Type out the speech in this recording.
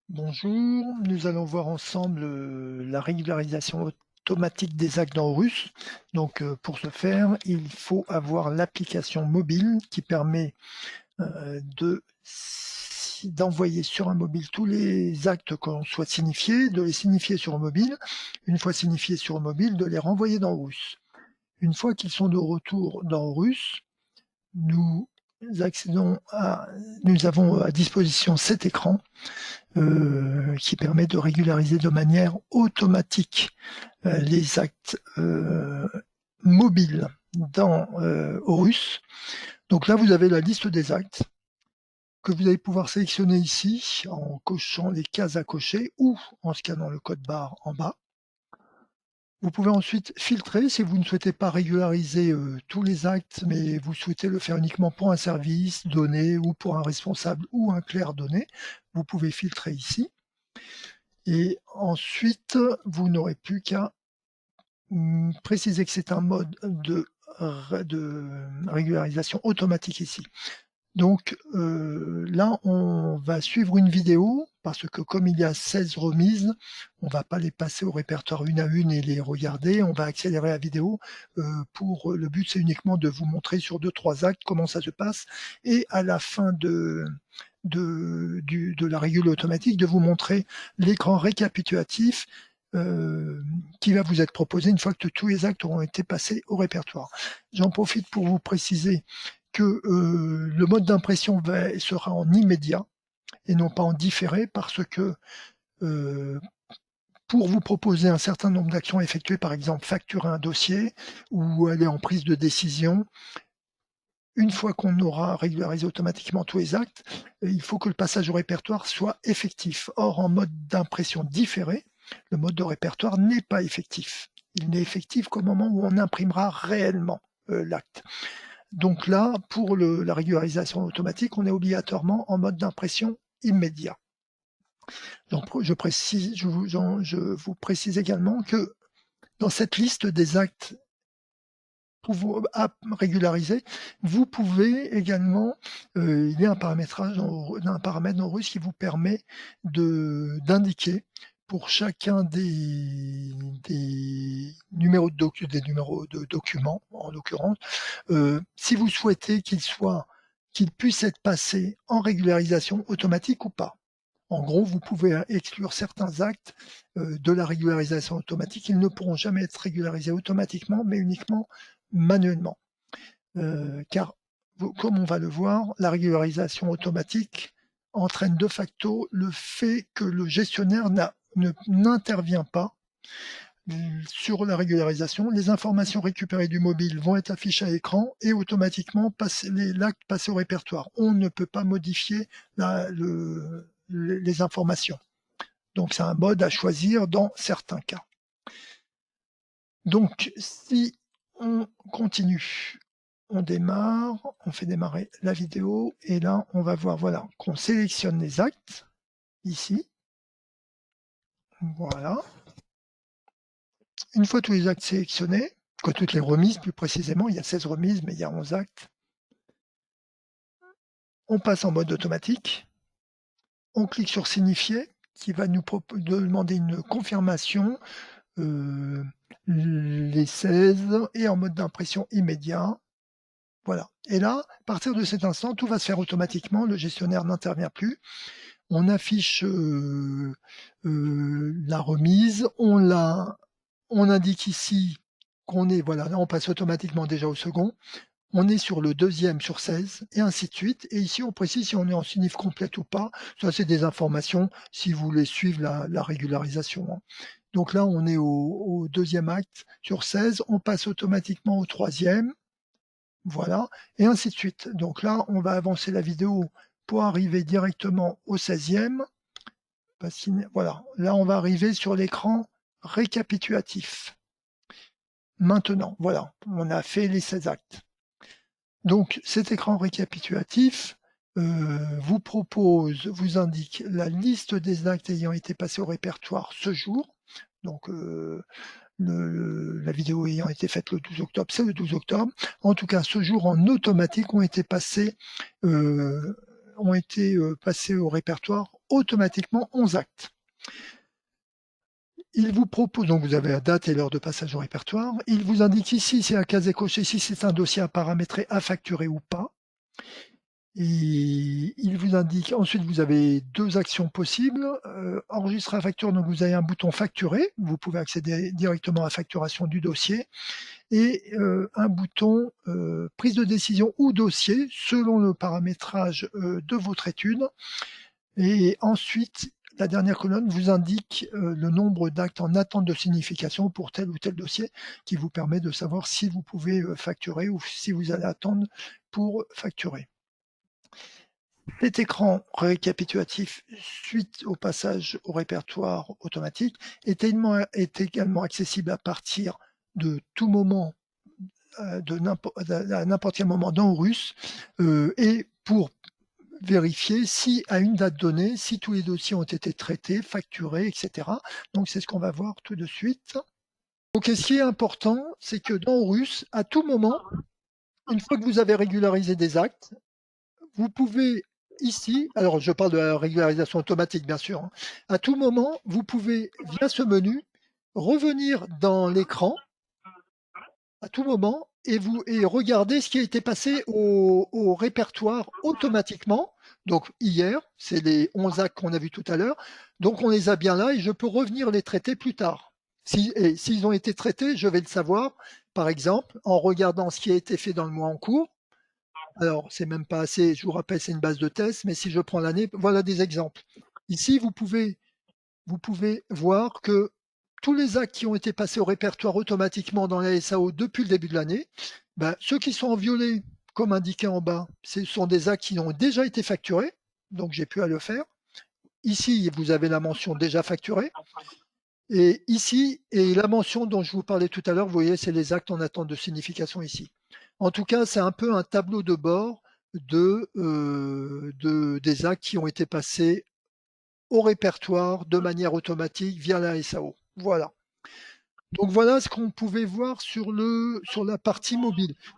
Bonjour, nous allons voir ensemble la régularisation automatique des actes dans Horus. Donc pour ce faire, il faut avoir l'application mobile qui permet d'envoyer sur un mobile tous les actes qu'on souhaite signifier, de les signifier sur un mobile. Une fois signifiés sur un mobile, de les renvoyer dans Horus. Une fois qu'ils sont de retour dans Horus, nous nous avons à disposition cet écran qui permet de régulariser de manière automatique les actes mobiles dans Horus. Donc là, vous avez la liste des actes que vous allez pouvoir sélectionner ici en cochant les cases à cocher ou en scannant le code barre en bas. Vous pouvez ensuite filtrer si vous ne souhaitez pas régulariser tous les actes, mais vous souhaitez le faire uniquement pour un service donné ou pour un responsable ou un clerc donné. Vous pouvez filtrer ici. Et ensuite, vous n'aurez plus qu'à préciser que c'est un mode de régularisation automatique ici. Donc là, on va suivre une vidéo parce que comme il y a 16 remises, on ne va pas les passer au répertoire une à une et les regarder. On va accélérer la vidéo. Le but, c'est uniquement de vous montrer sur 2-3 actes comment ça se passe. Et à la fin de la régule automatique, de vous montrer l'écran récapitulatif qui va vous être proposé une fois que tous les actes auront été passés au répertoire. J'en profite pour vous préciser que le mode d'impression sera en immédiat et non pas en différé parce que pour vous proposer un certain nombre d'actions effectuées, par exemple facturer un dossier ou aller en prise de décision, une fois qu'on aura régularisé automatiquement tous les actes, il faut que le passage au répertoire soit effectif. Or, en mode d'impression différé, le mode de répertoire n'est pas effectif. Il n'est effectif qu'au moment où on imprimera réellement l'acte. Donc là, pour la régularisation automatique, on est obligatoirement en mode d'impression immédiat. Donc je vous précise également que dans cette liste des actes à régulariser, vous pouvez également, il y a un paramètre en russe qui vous permet d'indiquer pour chacun des numéros de documents, en l'occurrence, si vous souhaitez qu'il puisse être passé en régularisation automatique ou pas. En gros, vous pouvez exclure certains actes de la régularisation automatique. Ils ne pourront jamais être régularisés automatiquement, mais uniquement manuellement. Car, comme on va le voir, la régularisation automatique entraîne de facto le fait que le gestionnaire n'intervient pas sur la régularisation. Les informations récupérées du mobile vont être affichées à l'écran et automatiquement l'acte passé au répertoire. On ne peut pas modifier les informations. Donc c'est un mode à choisir dans certains cas. Donc si on continue, on démarre, on fait démarrer la vidéo et là on va voir voilà, qu'on sélectionne les actes ici. Voilà. Une fois tous les actes sélectionnés, toutes les remises plus précisément, il y a 16 remises mais il y a 11 actes. On passe en mode automatique. On clique sur signifier qui va nous demander une confirmation les 16 et en mode d'impression immédiat. Voilà. Et là, à partir de cet instant, tout va se faire automatiquement. Le gestionnaire n'intervient plus. On affiche la remise. On indique ici qu'on est, voilà, là on passe automatiquement déjà au second. On est sur le deuxième sur 16 et ainsi de suite. Et ici, on précise si on est en signif complète ou pas. Ça, c'est des informations si vous voulez suivre la régularisation. Donc là, on est au deuxième acte sur 16. On passe automatiquement au troisième. Voilà. Et ainsi de suite. Donc là, on va avancer la vidéo pour arriver directement au 16e. Voilà. Là, on va arriver sur l'écran récapitulatif. Maintenant, voilà. On a fait les 16 actes. Donc cet écran récapitulatif vous indique la liste des actes ayant été passés au répertoire ce jour. Donc la vidéo ayant été faite le 12 octobre, c'est le 12 octobre. En tout cas, ce jour en automatique ont été passés au répertoire automatiquement 11 actes. Il vous propose, donc vous avez la date et l'heure de passage au répertoire. Il vous indique ici, si un cas est coché, si c'est un dossier à paramétrer, à facturer ou pas. Et il vous indique, ensuite vous avez deux actions possibles. Enregistrer la facture, donc vous avez un bouton facturer, vous pouvez accéder directement à la facturation du dossier, et un bouton prise de décision ou dossier, selon le paramétrage de votre étude. Et ensuite, la dernière colonne vous indique le nombre d'actes en attente de signification pour tel ou tel dossier, qui vous permet de savoir si vous pouvez facturer ou si vous allez attendre pour facturer. Cet écran récapitulatif suite au passage au répertoire automatique est également accessible à partir de tout moment, à n'importe quel moment dans Horus, et pour vérifier si, à une date donnée, si tous les dossiers ont été traités, facturés, etc. Donc c'est ce qu'on va voir tout de suite. Donc ce qui est important, c'est que dans Horus, à tout moment, une fois que vous avez régularisé des actes, vous pouvez ici, alors je parle de la régularisation automatique bien sûr, hein, à tout moment, vous pouvez, via ce menu, revenir dans l'écran à tout moment et regarder ce qui a été passé au répertoire automatiquement. Donc hier, c'est les 11 actes qu'on a vus tout à l'heure, donc on les a bien là et je peux revenir les traiter plus tard. Et s'ils ont été traités, je vais le savoir, par exemple, en regardant ce qui a été fait dans le mois en cours. Alors, c'est même pas assez, je vous rappelle, c'est une base de test, mais si je prends l'année, voilà des exemples. Ici, vous pouvez voir que tous les actes qui ont été passés au répertoire automatiquement dans la SAO depuis le début de l'année, ben, ceux qui sont en violet, comme indiqué en bas, ce sont des actes qui ont déjà été facturés, donc j'ai pu à le faire. Ici, vous avez la mention déjà facturé. Et ici, et la mention dont je vous parlais tout à l'heure, vous voyez, c'est les actes en attente de signification ici. En tout cas, c'est un peu un tableau de bord des actes qui ont été passés au répertoire de manière automatique via la SAO. Voilà. Donc voilà ce qu'on pouvait voir sur la partie mobile.